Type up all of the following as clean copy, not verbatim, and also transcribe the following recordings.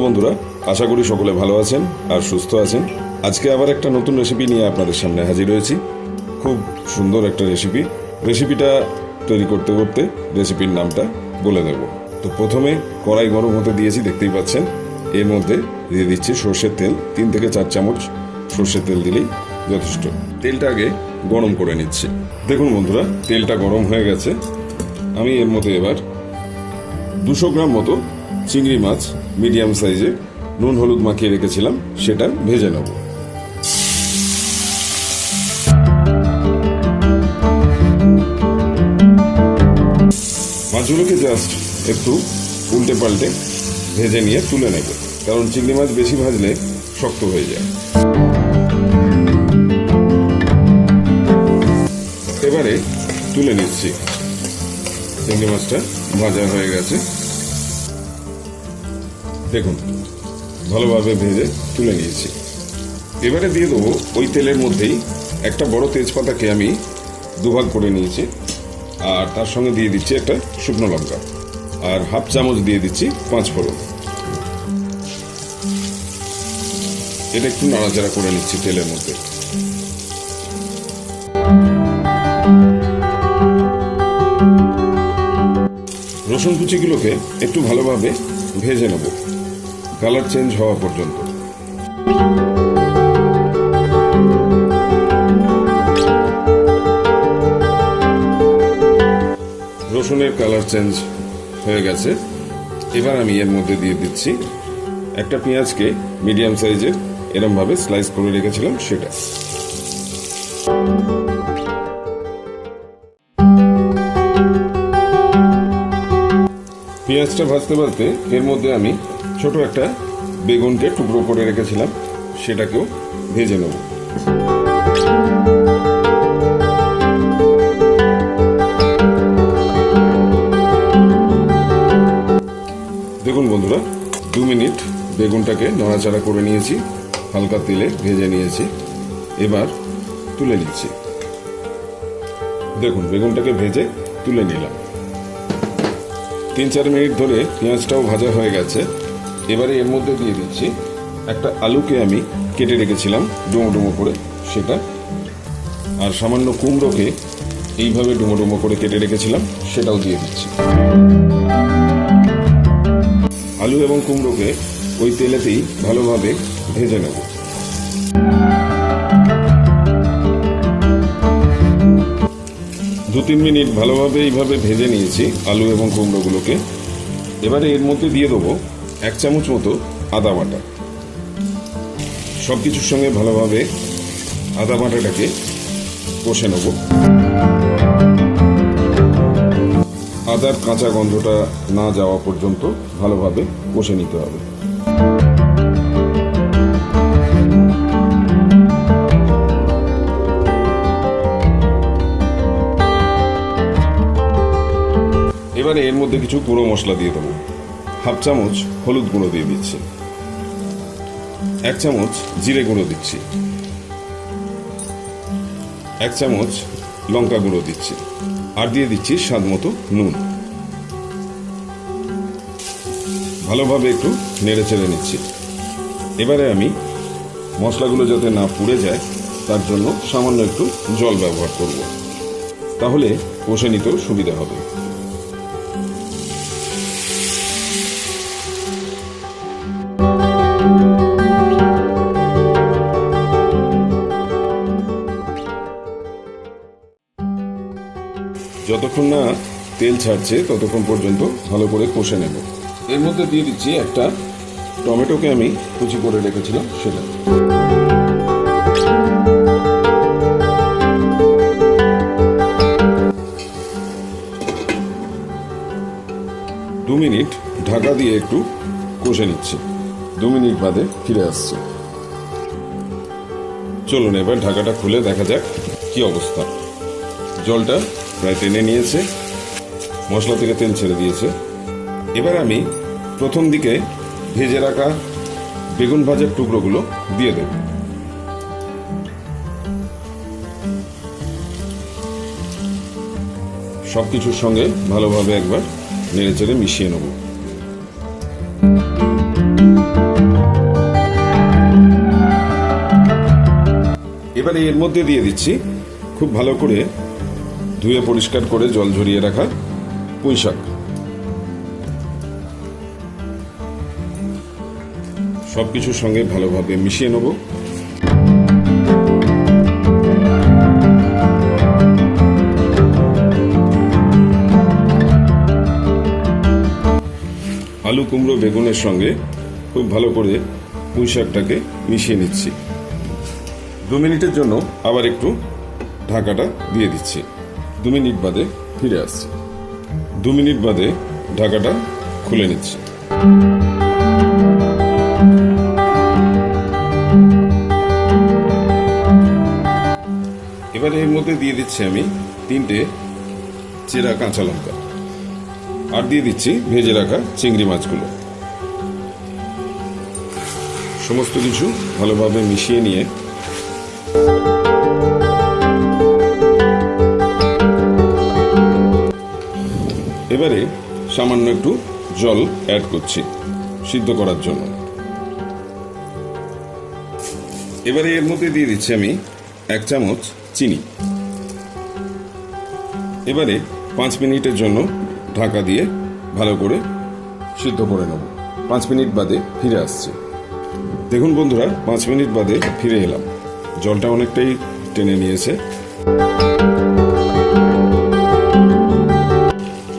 বন্ধুরা, আশা করি সকলে ভালো আছেন আর সুস্থ আছেন। আজকে আবার একটা নতুন রেসিপি নিয়ে আপনাদের সামনে হাজির হয়েছি। খুব সুন্দর একটা রেসিপিটা তৈরি করতে করতে রেসিপির নামটা বলে দেব। তো প্রথমে কড়াই গরম হতে দিয়েছি, দেখতেই পাচ্ছেন। এর মধ্যে দিয়ে দিচ্ছি সর্ষের তেল। 3 থেকে 4 চামচ সর্ষের তেল দিলেই যথেষ্ট। তেলটা আগে গরম করে নিচ্ছি। দেখুন বন্ধুরা, তেলটা গরম হয়ে গেছে। আমি এর মধ্যে এবার 200 গ্রাম মতো চিংড়ি মাছ মিডিয়াম সাইজে নুন হলুদ মাখিয়ে রেখেছিলাম, সেটা ভেজে নেব। মাছগুলোকে জাস্ট একটু উল্টে পাল্টে ভেজে নিয়ে তুলে নেব, কারণ চিংড়ি মাছ বেশি ভাজলে শক্ত হয়ে যায়। এবারে তুলে নিচ্ছি। চিংড়ি মাছটা ভাজা হয়ে গেছে, দেখুন ভালোভাবে ভেজে তুলে নিয়েছি। এবারে দিয়ে দেবো ওই তেলের মধ্যেই একটা বড় তেজপাতাকে আমি দুভাগ করে নিয়েছি, আর তার সঙ্গে দিয়ে দিচ্ছি একটা শুকনো লঙ্কা, আর হাফ চামচ দিয়ে দিচ্ছি 5 ফোড়ন। এটা একটু নাড়াচাড়া করে নিচ্ছি তেলের মধ্যে। রসুন কুচিগুলোকে একটু ভালোভাবে ভেজে নেব, কালার চেঞ্জ হওয়া পর্যন্ত। রসুনের কালার চেঞ্জ হয়ে গেছে। এবার আমি এর মধ্যে দিয়ে দিচ্ছি একটা পেঁয়াজকে মিডিয়াম সাইজের এরম ভাবে স্লাইস করে রেখেছিলাম, সেটা। পেঁয়াজটা ভাজতে ভাজতে এর মধ্যে আমি ছোট একটা বেগুনকে টুকরো করে রেখেছিলাম, সেটাকেও ভেজে নেব। দেখুন বন্ধুরা, 2 মিনিট বেগুনটাকে নাড়াচাড়া করে নিয়েছি, হালকা তেলে ভেজে নিয়েছি। এবার তুলে নিচ্ছি। দেখুন বেগুনটাকে ভেজে তুলে নিলাম। 3-4 মিনিট ধরে পেঁয়াজটাও ভাজা হয়ে গেছে। এবারে এর মধ্যে দিয়ে দিচ্ছি একটা আলুকে আমি কেটে রেখেছিলাম ডুমো ডুমো করে, সেটা। আর সামান্য কুমড়োকে এইভাবে ডুমো ডুমো করে কেটে রেখেছিলাম, সেটাও দিয়ে দিচ্ছি। আলু এবং কুমড়োকে ওই তেলেতেই ভালোভাবে ভেজে নেব। দু 3 মিনিট ভালোভাবে এইভাবে ভেজে নিয়েছি আলু এবং কুমড়োগুলোকে। এবারে এর মধ্যে দিয়ে দেবো 1 চামচ মতো আদা বাটা। সব কিছুর সঙ্গে ভালোভাবে আদা বাটাটাকে কষে নেব। আদার কাঁচা গন্ধটা না যাওয়া পর্যন্ত ভালোভাবে কষে নিতে হবে। এবারে এর মধ্যে কিছু গুঁড়ো মশলা দিয়ে দেবো। হাফ চামচ হলুদ গুঁড়ো দিয়ে দিচ্ছি, 1 চামচ জিরে গুঁড়ো দিচ্ছি, 1 চামচ লঙ্কা গুঁড়ো দিচ্ছি, আর দিয়ে দিচ্ছি স্বাদ মতো নুন। ভালোভাবে একটু নেড়ে চেড়ে নিচ্ছি। এবারে আমি মশলাগুলো যাতে না পুড়ে যায় তার জন্য সামান্য একটু জল ব্যবহার করব, তাহলে কষে নিতেও সুবিধা হবে। যতক্ষণ না তেল ছাড়ছে ততক্ষণ পর্যন্ত ভালো করে কষে নেব। এর মধ্যে দিয়ে দিচ্ছি একটা টমেটোকে আমি কুচি করে রেখেছিলাম, সেটা। দু মিনিট ঢাকা দিয়ে একটু কষে নিচ্ছি। 2 মিনিট বাদে ফিরে আসছি। চলুন এবার ঢাকাটা খুলে দেখা যাক কি অবস্থা। জলটা প্রায় টেনে নিয়েছে, মশলা থেকে তেল ছেড়ে দিয়েছে। এবার আমি প্রথম দিকে ভেজে রাখা বেগুন ভাজার টুকরোগুলো দিয়ে দেব। সবকিছুর সঙ্গে ভালোভাবে একবার নেড়ে চেড়ে মিশিয়ে নেব। এবারে এর মধ্যে দিয়ে দিচ্ছি খুব ভালো করে ধুয়ে পরিষ্কার করে জল ঝরিয়ে রাখা পুঁই শাক। সবকিছুর সঙ্গে ভালোভাবে মিশিয়ে নেব। আলু কুমড়ো বেগুনের সঙ্গে খুব ভালো করে পুঁই শাকটাকে মিশিয়ে নিচ্ছি। 2 মিনিটের জন্য আবার একটু ঢাকাটা দিয়ে দিচ্ছি। 2 মিনিট বাদে ফিরে আসছি। 2 মিনিট বাদে ঢাকাটা খুলে নিচ্ছি। এবারে এর মধ্যে দিয়ে দিচ্ছি আমি 3টে চেরা কাঁচা লঙ্কা, আর দিয়ে দিচ্ছি ভেজে রাখা চিংড়ি মাছগুলো। সমস্ত কিছু ভালোভাবে মিশিয়ে নিয়ে এবারে সামান্য একটু জল অ্যাড করছি সিদ্ধ করার জন্য। এবারে এর মধ্যে দিয়ে দিচ্ছি আমি 1 চামচ চিনি। এবারে 5 মিনিটের জন্য ঢাকা দিয়ে ভালো করে সিদ্ধ করে নেব। 5 মিনিট বাদে ফিরে আসছি। দেখুন বন্ধুরা, 5 মিনিট বাদে ফিরে এলাম। জলটা অনেকটাই টেনে নিয়েছে।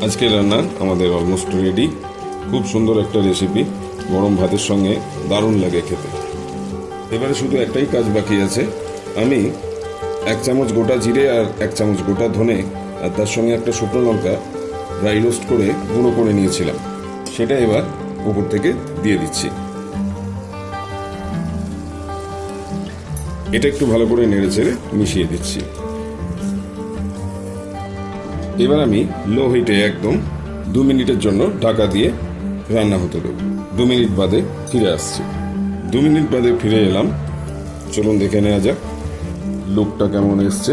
আজকের রান্না আমাদের অলমোস্ট রেডি। খুব সুন্দর একটা রেসিপি, গরম ভাতের সঙ্গে দারুণ লাগে খেতে। এবারে শুধু একটাই কাজ বাকি আছে। আমি 1 চামচ গোটা জিরে আর 1 চামচ গোটা ধনে আর তার সঙ্গে একটা শুকনো লঙ্কা ড্রাই রোস্ট করে গুঁড়ো করে নিয়েছিলাম, সেটা এবার উপর থেকে দিয়ে দিচ্ছি। এটা একটু ভালো করে নেড়ে চেড়ে মিশিয়ে দিচ্ছি। এবার আমি লো হিটে একদম 2 মিনিটের জন্য ঢাকা দিয়ে রান্না হতে দেব। 2 মিনিট বাদে ফিরে আসছি। 2 মিনিট বাদে ফিরে এলাম। চলুন দেখে নেওয়া যাক লুকটা কেমন এসছে।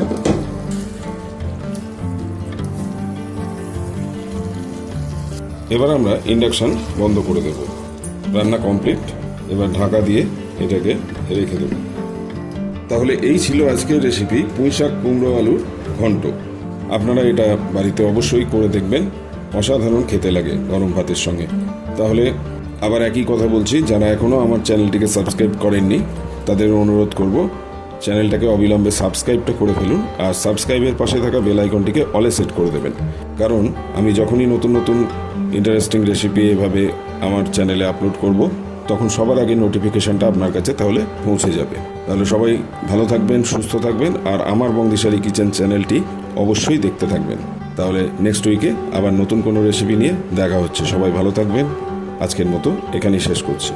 এবার আমরা ইন্ডাকশন বন্ধ করে দেব। রান্না কমপ্লিট। এবার ঢাকা দিয়ে এটাকে রেখে দেব। তাহলে এই ছিল আজকের রেসিপি, পুঁই শাক কুমড়ো আলুর ঘন্ট। আপনারা এটা বাড়িতে অবশ্যই করে দেখবেন, অসাধারণ খেতে লাগে গরম ভাতের সঙ্গে। তাহলে আবার একই কথা বলছি, যারা এখনও আমার চ্যানেলটিকে সাবস্ক্রাইব করেননি তাদের অনুরোধ করব চ্যানেলটাকে অবিলম্বে সাবস্ক্রাইবটা করে ফেলুন, আর সাবস্ক্রাইবের পাশে থাকা বেল আইকনটিকে অলে সেট করে দেবেন। কারণ আমি যখনই নতুন নতুন ইন্টারেস্টিং রেসিপি এভাবে আমার চ্যানেলে আপলোড করব, তখন সবার আগে নোটিফিকেশনটা আপনার কাছে তাহলে পৌঁছে যাবে। তাহলে সবাই ভালো থাকবেন, সুস্থ থাকবেন, আর আমার বংদিশারি কিচেন চ্যানেলটি অবশ্যই দেখতে থাকবেন। তাহলে নেক্সট উইকে আবার নতুন কোনো রেসিপি নিয়ে দেখা হচ্ছে। সবাই ভালো থাকবেন। আজকের মতো এখানেই শেষ করছি।